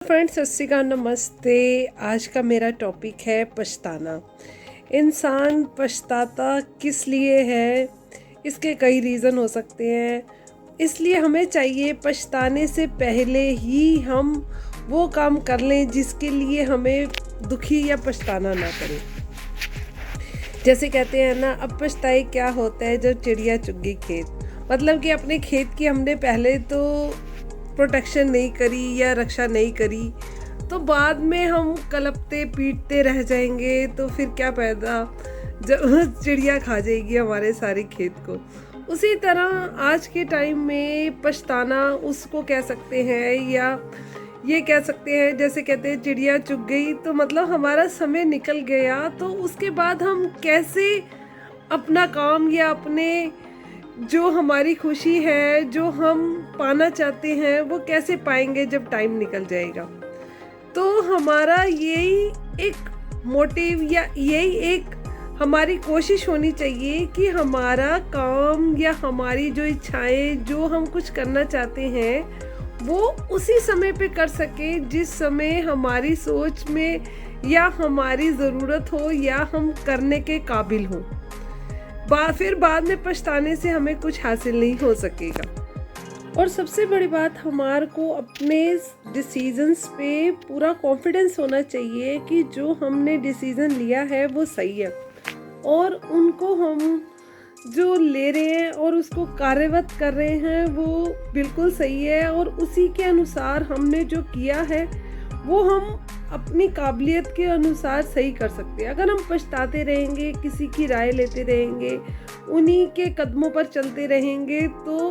Friends, सत श्री अकाल, नमस्ते। आज का मेरा टॉपिक है पछताना। इंसान पछताता किस लिए है? इसके कई रीज़न हो सकते हैं। इसलिए हमें चाहिए पछताने से पहले ही हम वो काम कर लें जिसके लिए हमें दुखी या पछताना ना पड़े। जैसे कहते हैं ना, अब पछताए क्या होता है जब चिड़िया चुग गई खेत। मतलब कि अपने खेत की हमने पहले तो प्रोटेक्शन नहीं करी या रक्षा नहीं करी, तो बाद में हम कलपते पीटते रह जाएंगे, तो फिर क्या फायदा जब चिड़िया खा जाएगी हमारे सारे खेत को। उसी तरह आज के टाइम में पछताना उसको कह सकते हैं, या ये कह सकते हैं, जैसे कहते हैं चिड़िया चुग गई, तो मतलब हमारा समय निकल गया, तो उसके बाद हम कैसे अपना काम या अपने जो हमारी खुशी है, जो हम पाना चाहते हैं, वो कैसे पाएंगे जब टाइम निकल जाएगा। तो हमारा यही एक मोटिव या यही एक हमारी कोशिश होनी चाहिए कि हमारा काम या हमारी जो इच्छाएं, जो हम कुछ करना चाहते हैं, वो उसी समय पे कर सके जिस समय हमारी सोच में या हमारी ज़रूरत हो या हम करने के काबिल हो। फिर बाद में पछताने से हमें कुछ हासिल नहीं हो सकेगा। और सबसे बड़ी बात, हमारे को अपने डिसीजंस पे पूरा कॉन्फिडेंस होना चाहिए कि जो हमने डिसीजन लिया है वो सही है, और उनको हम जो ले रहे हैं और उसको कार्यवत कर रहे हैं वो बिल्कुल सही है, और उसी के अनुसार हमने जो किया है वो हम अपनी काबिलियत के अनुसार सही कर सकते हैं। अगर हम पछताते रहेंगे, किसी की राय लेते रहेंगे, उन्हीं के कदमों पर चलते रहेंगे, तो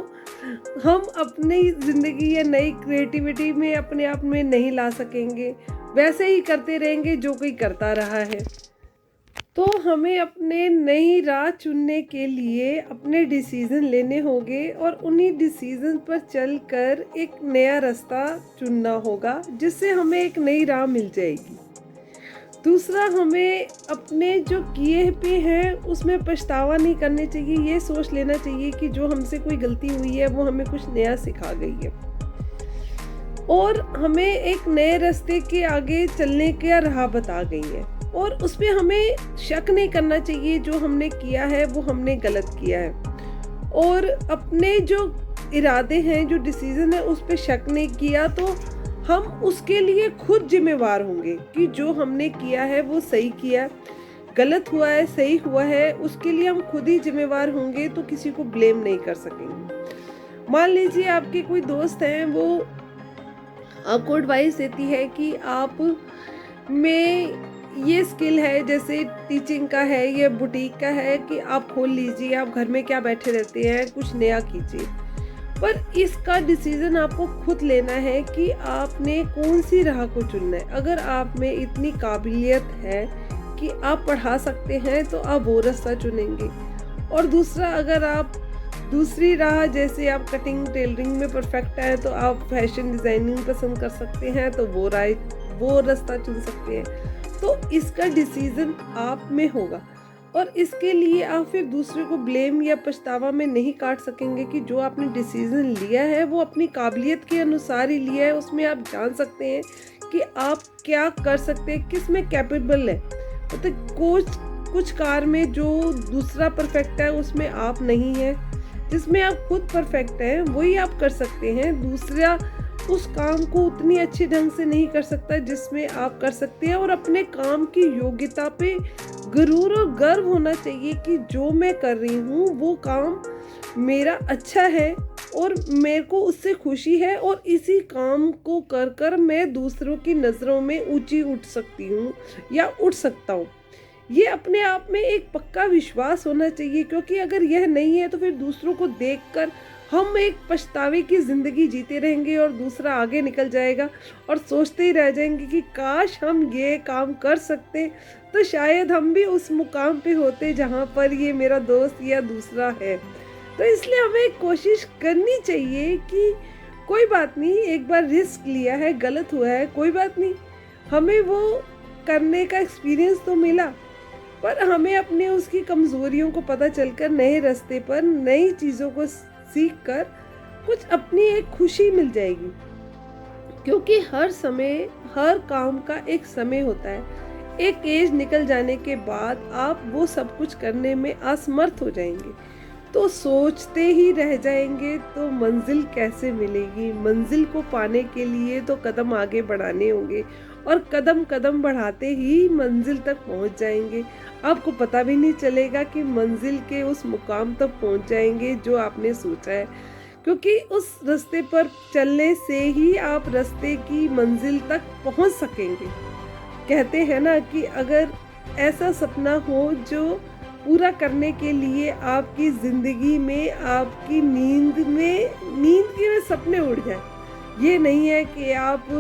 हम अपनी ज़िंदगी या नई क्रिएटिविटी में अपने आप में नहीं ला सकेंगे। वैसे ही करते रहेंगे जो कोई करता रहा है। तो हमें अपने नई राह चुनने के लिए अपने डिसीज़न लेने होंगे, और उन्हीं डिसीज़न पर चलकर एक नया रास्ता चुनना होगा जिससे हमें एक नई राह मिल जाएगी। दूसरा, हमें अपने जो किए पे हैं उसमें पछतावा नहीं करने चाहिए। ये सोच लेना चाहिए कि जो हमसे कोई गलती हुई है वो हमें कुछ नया सिखा गई है, और हमें एक नए रास्ते के आगे चलने का राह बता गई है, और उस पर हमें शक नहीं करना चाहिए। जो हमने किया है वो हमने गलत किया है, और अपने जो इरादे हैं, जो डिसीजन है, उस पर शक नहीं किया, तो हम उसके लिए खुद जिम्मेवार होंगे कि जो हमने किया है वो सही किया, गलत हुआ है सही हुआ है, उसके लिए हम खुद ही जिम्मेवार होंगे, तो किसी को ब्लेम नहीं कर सकेंगे। मान लीजिए आपके कोई दोस्त हैं, वो आपको एडवाइस देती है कि आप में ये स्किल है, जैसे टीचिंग का है या बुटीक का है, कि आप खोल लीजिए, आप घर में क्या बैठे रहते हैं, कुछ नया कीजिए। पर इसका डिसीजन आपको खुद लेना है कि आपने कौन सी राह को चुनना है। अगर आप में इतनी काबिलियत है कि आप पढ़ा सकते हैं, तो आप वो रास्ता चुनेंगे। और दूसरा, अगर आप दूसरी राह, जैसे आप कटिंग टेलरिंग में परफेक्ट है, तो आप फैशन डिज़ाइनिंग पसंद कर सकते हैं, तो वो रास्ता चुन सकते हैं। तो इसका डिसीजन आप में होगा, और इसके लिए आप फिर दूसरे को ब्लेम या पछतावा में नहीं काट सकेंगे कि जो आपने डिसीजन लिया है वो अपनी काबिलियत के अनुसार ही लिया है। उसमें आप जान सकते हैं कि आप क्या कर सकते हैं, किस में कैपेबल है। तो कुछ कार में जो दूसरा परफेक्ट है उसमें आप नहीं है, जिसमें आप खुद परफेक्ट हैं वही आप कर सकते हैं। दूसरा उस काम को उतनी अच्छे ढंग से नहीं कर सकता जिसमें आप कर सकते हैं। और अपने काम की योग्यता पे गुरूर और गर्व होना चाहिए कि जो मैं कर रही हूँ वो काम मेरा अच्छा है और मेरे को उससे खुशी है, और इसी काम को कर कर मैं दूसरों की नज़रों में ऊंची उठ सकती हूँ या उठ सकता हूँ। ये अपने आप में एक पक्का विश्वास होना चाहिए, क्योंकि अगर यह नहीं है तो फिर दूसरों को देखकर हम एक पछतावे की ज़िंदगी जीते रहेंगे, और दूसरा आगे निकल जाएगा और सोचते ही रह जाएंगे कि काश हम ये काम कर सकते, तो शायद हम भी उस मुकाम पे होते जहाँ पर ये मेरा दोस्त या दूसरा है। तो इसलिए हमें कोशिश करनी चाहिए कि कोई बात नहीं, एक बार रिस्क लिया है, गलत हुआ है, कोई बात नहीं, हमें वो करने का एक्सपीरियंस तो मिला, पर हमें अपने उसकी कमज़ोरियों को पता चलकर नए रास्ते पर नई चीज़ों को सीख कर कुछ अपनी एक खुशी मिल जाएगी। क्योंकि हर समय, हर काम का एक समय होता है। एक एज निकल जाने के बाद आप वो सब कुछ करने में असमर्थ हो जाएंगे, तो सोचते ही रह जाएंगे तो मंजिल कैसे मिलेगी। मंजिल को पाने के लिए तो कदम आगे बढ़ाने होंगे, और कदम कदम बढ़ाते ही मंजिल तक पहुंच जाएंगे। आपको पता भी नहीं चलेगा कि मंजिल के उस मुकाम तक पहुंच जाएंगे जो आपने सोचा है, क्योंकि उस रास्ते पर चलने से ही आप रास्ते की मंजिल तक पहुंच सकेंगे। कहते हैं ना कि अगर ऐसा सपना हो जो पूरा करने के लिए आपकी ज़िंदगी में, आपकी नींद के सपने उड़ जाए। ये नहीं है कि आप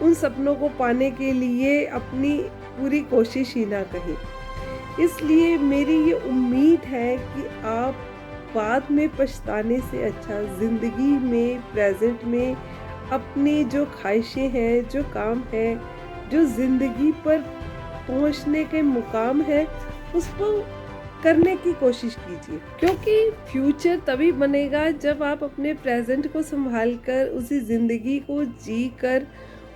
उन सपनों को पाने के लिए अपनी पूरी कोशिश ही ना करें। इसलिए मेरी ये उम्मीद है कि आप बाद में पछताने से अच्छा ज़िंदगी में, प्रेजेंट में अपनी जो ख्वाहिशें हैं, जो काम है, जो ज़िंदगी पर पहुंचने के मुकाम है, उसको करने की कोशिश कीजिए। क्योंकि फ्यूचर तभी बनेगा जब आप अपने प्रेजेंट को संभाल कर, उसी ज़िंदगी को जी कर,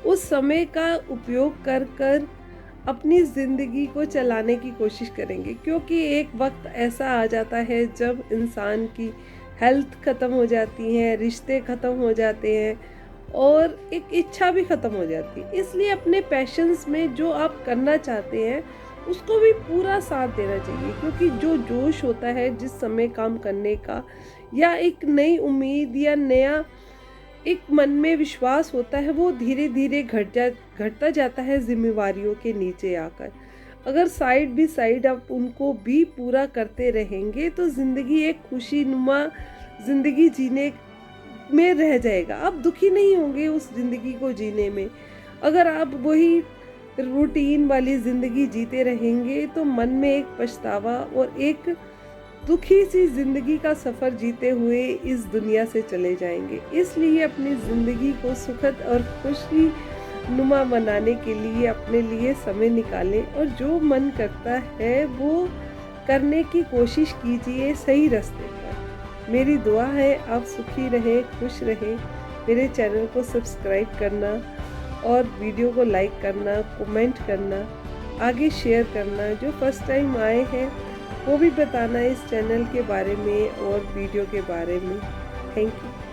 उस समय का उपयोग कर कर अपनी ज़िंदगी को चलाने की कोशिश करेंगे। क्योंकि एक वक्त ऐसा आ जाता है जब इंसान की हेल्थ ख़त्म हो जाती है, रिश्ते ख़त्म हो जाते हैं, और एक इच्छा भी ख़त्म हो जाती है। इसलिए अपने पैशंस में जो आप करना चाहते हैं उसको भी पूरा साथ देना चाहिए। क्योंकि जो जोश होता है जिस समय काम करने का, या एक नई उम्मीद या नया एक मन में विश्वास होता है, वो धीरे धीरे घटता जाता है जिम्मेवारियों के नीचे आकर। अगर साइड बाय साइड आप उनको भी पूरा करते रहेंगे तो ज़िंदगी एक खुशीनुमा ज़िंदगी जीने में रह जाएगा। आप दुखी नहीं होंगे उस ज़िंदगी को जीने में। अगर आप वही रूटीन वाली ज़िंदगी जीते रहेंगे तो मन में एक पछतावा और एक दुखी सी ज़िंदगी का सफ़र जीते हुए इस दुनिया से चले जाएंगे। इसलिए अपनी ज़िंदगी को सुखद और खुशी नुमा बनाने के लिए अपने लिए समय निकालें, और जो मन करता है वो करने की कोशिश कीजिए सही रास्ते पर। मेरी दुआ है आप सुखी रहें, खुश रहें। मेरे चैनल को सब्सक्राइब करना और वीडियो को लाइक करना, कमेंट करना, आगे शेयर करना। जो फर्स्ट टाइम आए हैं वो भी बताना इस चैनल के बारे में और वीडियो के बारे में। Thank you.